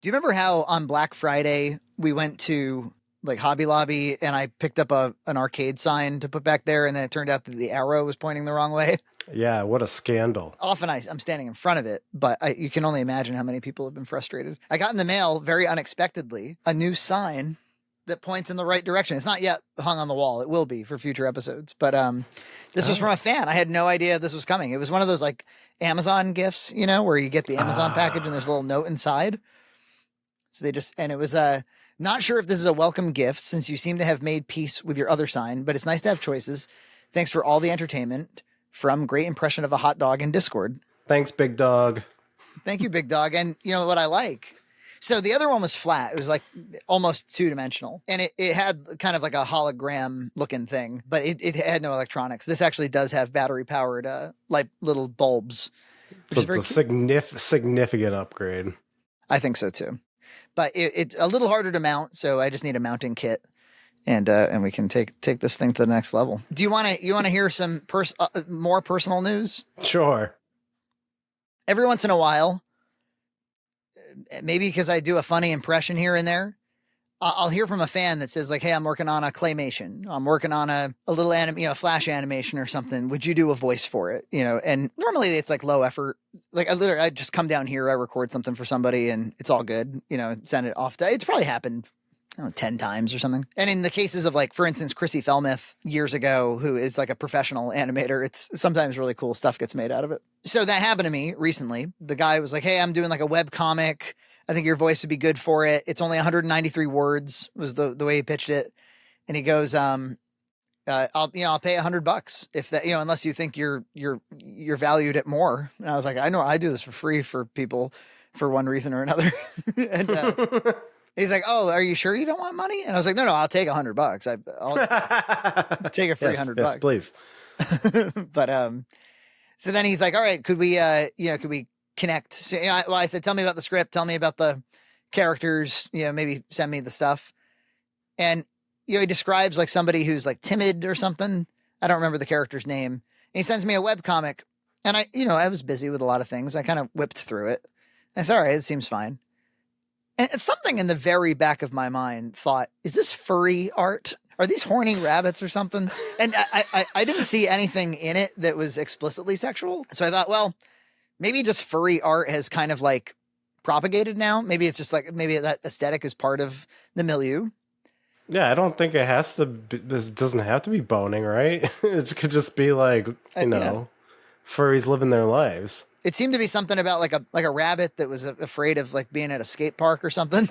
Do you remember how on Black Friday we went to like Hobby Lobby and I picked up an arcade sign to put back there, and then it turned out that the arrow was pointing the wrong way? Yeah, what a scandal. Often I'm standing in front of it, but you can only imagine how many people have been frustrated. I got in the mail very unexpectedly a new sign that points in the right direction. It's not yet hung on the wall. It will be for future episodes. But this was from a fan. I had no idea this was coming. It was one of those like Amazon gifts, you know, where you get the Amazon package and there's a little note inside. So they just, and it was not sure if this is a welcome gift since you seem to have made peace with your other sign, but it's nice to have choices. Thanks for all the entertainment from great impression of a hot dog in Discord. Thanks, big dog. Thank you, big dog. And you know what I like? So the other one was flat. It was like almost two-dimensional. And it had kind of like a hologram looking thing, but it had no electronics. This actually does have battery-powered like little bulbs. So it's a significant upgrade. I think so too. But it's a little harder to mount, so I just need a mounting kit. And we can take this thing to the next level. Do you want to hear some more personal news? Sure. Every once in a while, maybe because I do a funny impression here and there, I'll hear from a fan that says like, "Hey, I'm working on a claymation. I'm working on a little flash animation or something. Would you do a voice for it?" You know, and normally it's like low effort. Like I just come down here, I record something for somebody, and it's all good. You know, send it off. It's probably happened 10 times or something. And in the cases of like, for instance, Chrissy Felmuth years ago, who is like a professional animator, it's sometimes really cool stuff gets made out of it. So that happened to me recently. The guy was like, "Hey, I'm doing like a web comic. I think your voice would be good for it. It's only 193 words," was the way he pitched it. And he goes, I'll pay $100 if that, unless you think you're valued at more. And I was like, I know I do this for free for people for one reason or another. And, he's like, "Oh, are you sure you don't want money?" And I was like, no, I'll take $100. I'll take a free $100. Yes, please. But, so then he's like, "All right, could we connect?" So, I said, "Tell me about the script. Tell me about the characters, maybe send me the stuff." And, he describes like somebody who's like timid or something. I don't remember the character's name. And he sends me a webcomic, and I was busy with a lot of things. I kind of whipped through it. I said, "All right, it seems fine." And something in the very back of my mind thought, is this furry art? Are these horny rabbits or something? And I didn't see anything in it that was explicitly sexual. So I thought, well, maybe just furry art has kind of like propagated now. Maybe it's just like, maybe that aesthetic is part of the milieu. Yeah, I don't think it has to this doesn't have to be boning, right? It could just be like, furries living their lives. It seemed to be something about like a rabbit that was afraid of like being at a skate park or something.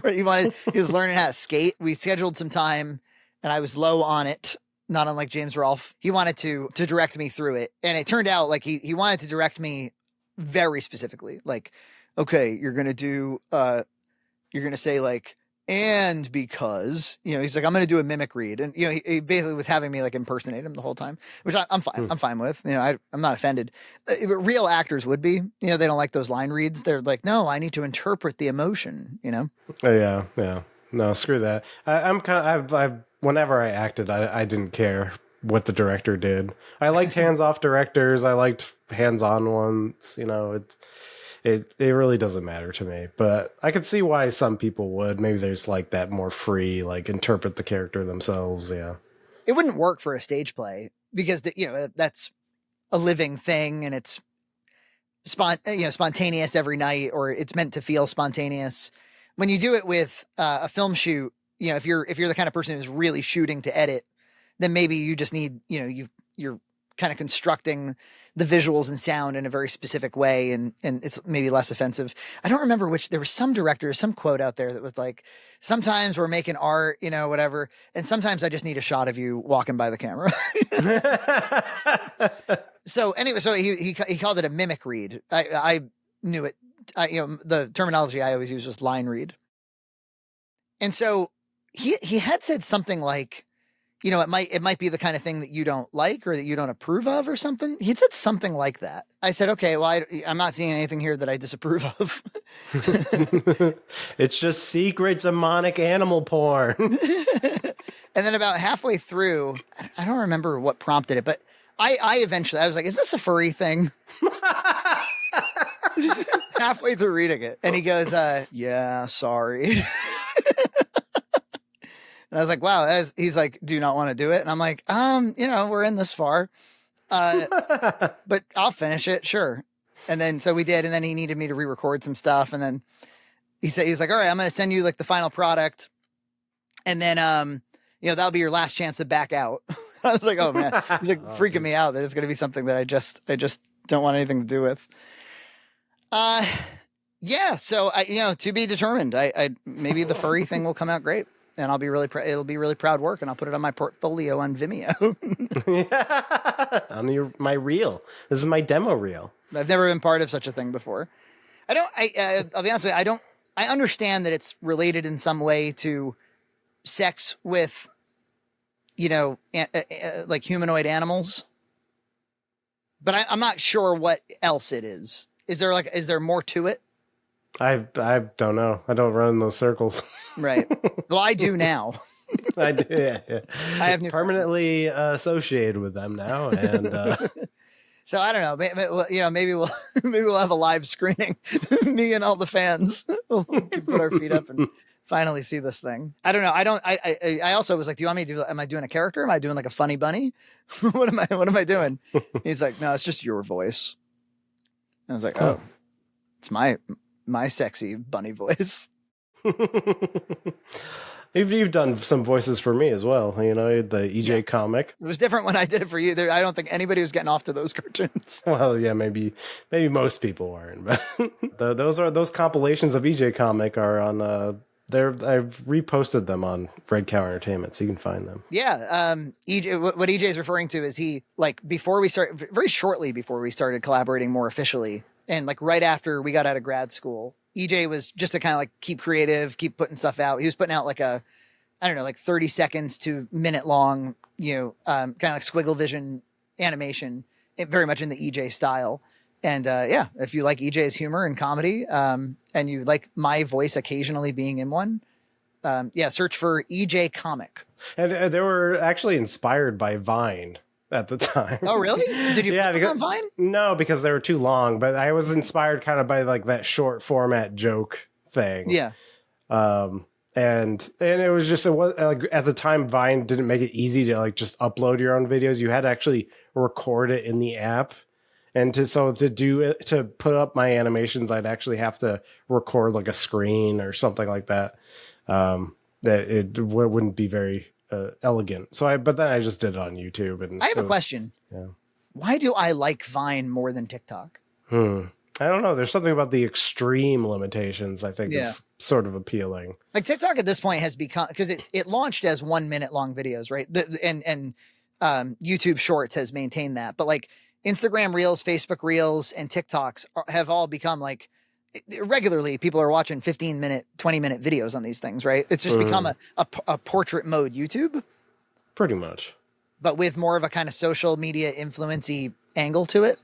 He was learning how to skate. We scheduled some time and I was low on it, not unlike James Rolfe. He wanted to direct me through it. And it turned out like he wanted to direct me very specifically. Like, okay, you're going to say like, "And because," he's like, "I'm going to do a mimic read." And, he basically was having me like impersonate him the whole time, which I'm fine. I'm fine with, I'm not offended. But real actors would be, they don't like those line reads. They're like, "No, I need to interpret the emotion," Oh, yeah. Yeah. No, screw that. I'm kind of, whenever I acted, I didn't care what the director did. I liked hands-off directors. I liked hands-on ones. It really doesn't matter to me, but I could see why some people would. Maybe there's like that more free, like interpret the character themselves. Yeah. It wouldn't work for a stage play because that's a living thing and it's spontaneous every night, or it's meant to feel spontaneous. When you do it with a film shoot, if you're the kind of person who's really shooting to edit, then maybe you just need, you're kind of constructing the visuals and sound in a very specific way, and it's maybe less offensive. I don't remember there was some director, some quote out there that was like, "Sometimes we're making art, whatever, and sometimes I just need a shot of you walking by the camera." So anyway, so he called it a mimic read. I knew it. The terminology I always use was line read. And so he had said something like, it might be the kind of thing that you don't like or that you don't approve of or something. He said something like that. I said, okay, well, I'm not seeing anything here that I disapprove of. It's just secret demonic animal porn. And then about halfway through, I don't remember what prompted it, but I eventually was like, is this a furry thing? halfway through reading it. And he goes, yeah, sorry. And I was like, wow. He's like, do you not want to do it? And I'm like, we're in this far. But I'll finish it. Sure. And then, so we did. And then he needed me to re-record some stuff. And then he's like, all right, I'm going to send you like the final product. And then, that'll be your last chance to back out. I was like, oh man, he's like freaking me out that it's going to be something that I just don't want anything to do with. Yeah. So to be determined, I maybe the furry thing will come out great. And I'll be it'll be really proud work, and I'll put it on my portfolio on Vimeo. On my reel. This is my demo reel. I've never been part of such a thing before. I'll be honest with you. I understand that it's related in some way to sex with, like humanoid animals, but I'm not sure what else it is. Is there more to it? I don't know. I don't run those circles. Right. Well, I do now. I do. Yeah. I have permanently associated with them now, and so I don't know. Maybe we'll have a live screening. Me and all the fans will put our feet up and finally see this thing. I don't know. I also was like, do you want me to do? Am I doing a character? Am I doing like a funny bunny? What am I doing? He's like, no, it's just your voice. I was like, oh, it's my sexy bunny voice. You've done some voices for me as well. The EJ comic. It was different when I did it for you. I don't think anybody was getting off to those cartoons. Well, yeah, maybe most people weren't. But those compilations of EJ comic are on. I've reposted them on Red Cow Entertainment, so you can find them. Yeah. EJ, what EJ is referring to is he, like, very shortly before we started collaborating more officially, and like right after we got out of grad school, EJ was just to kind of like keep creative, keep putting stuff out. He was putting out like 30 seconds to minute long, kind of like squiggle vision animation, very much in the EJ style. And if you like EJ's humor and comedy, and you like my voice occasionally being in one, search for EJ Comic. And they were actually inspired by Vine at the time. Oh, really? Did you put them on Vine? No, because they were too long, but I was inspired kind of by like that short format joke thing. Yeah. And it was just, like at the time, Vine didn't make it easy to like just upload your own videos. You had to actually record it in the app. And to put up my animations, I'd actually have to record like a screen or something like that. That it wouldn't be very elegant. But then I just did it on YouTube. And I have a question. Yeah. Why do I like Vine more than TikTok? I don't know. There's something about the extreme limitations I think is sort of appealing. Like TikTok at this point has become, because it launched as 1 minute long videos, right? And YouTube Shorts has maintained that, but like Instagram Reels, Facebook Reels, and TikToks have all become like, regularly people are watching 15-minute, 20-minute videos on these things, right? It's just become a portrait mode YouTube. Pretty much. But with more of a kind of social media influence-y angle to it.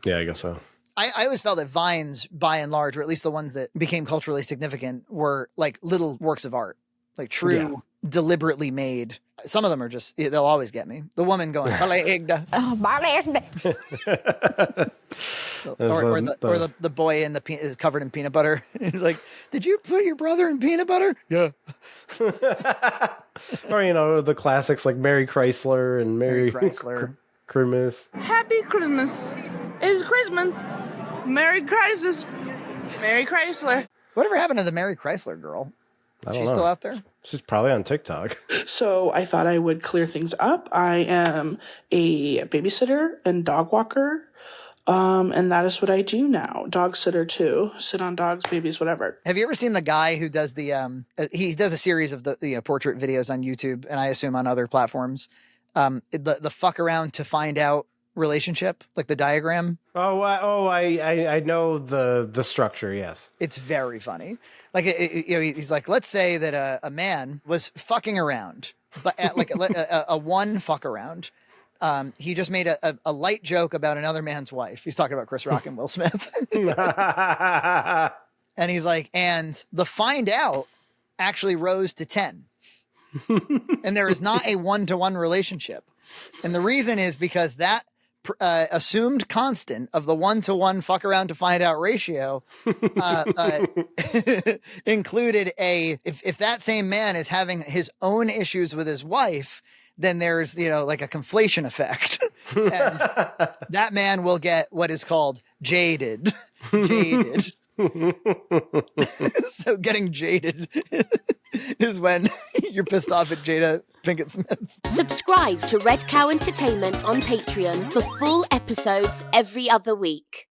Yeah, I guess so. I always felt that Vines, by and large, or at least the ones that became culturally significant, were like little works of art, like true, deliberately made. Some of them are just, they'll always get me. The woman going, "Balegda." Oh, balegda. or the boy in is covered in peanut butter. He's like, "Did you put your brother in peanut butter?" Yeah. Or the classics like Merry Chrysler and Merry Chrysler. Christmas. Happy Christmas. It's Christmas. Merry Christmas. Merry Chrysler. Whatever happened to the Merry Chrysler girl? She's still out there? She's probably on TikTok. So I thought I would clear things up. I am a babysitter and dog walker. And that is what I do now. Dog sitter too. Sit on dogs, babies, whatever. Have you ever seen the guy who does he does a series of the portrait videos on YouTube, and I assume on other platforms, the fuck around to find out relationship, like the diagram? I know the structure. Yes, it's very funny. Like he's like, let's say that a man was fucking around, but at like a one fuck around. He just made a light joke about another man's wife. He's talking about Chris Rock and Will Smith. And he's like, and the find out actually rose to 10. And there is not a 1-to-1 relationship. And the reason is because that assumed constant of the 1-to-1 fuck around to find out ratio included if that same man is having his own issues with his wife, then there's, like a conflation effect. And that man will get what is called jaded. Jaded. So getting jaded is when you're pissed off at Jada Pinkett Smith. Subscribe to Red Cow Entertainment on Patreon for full episodes every other week.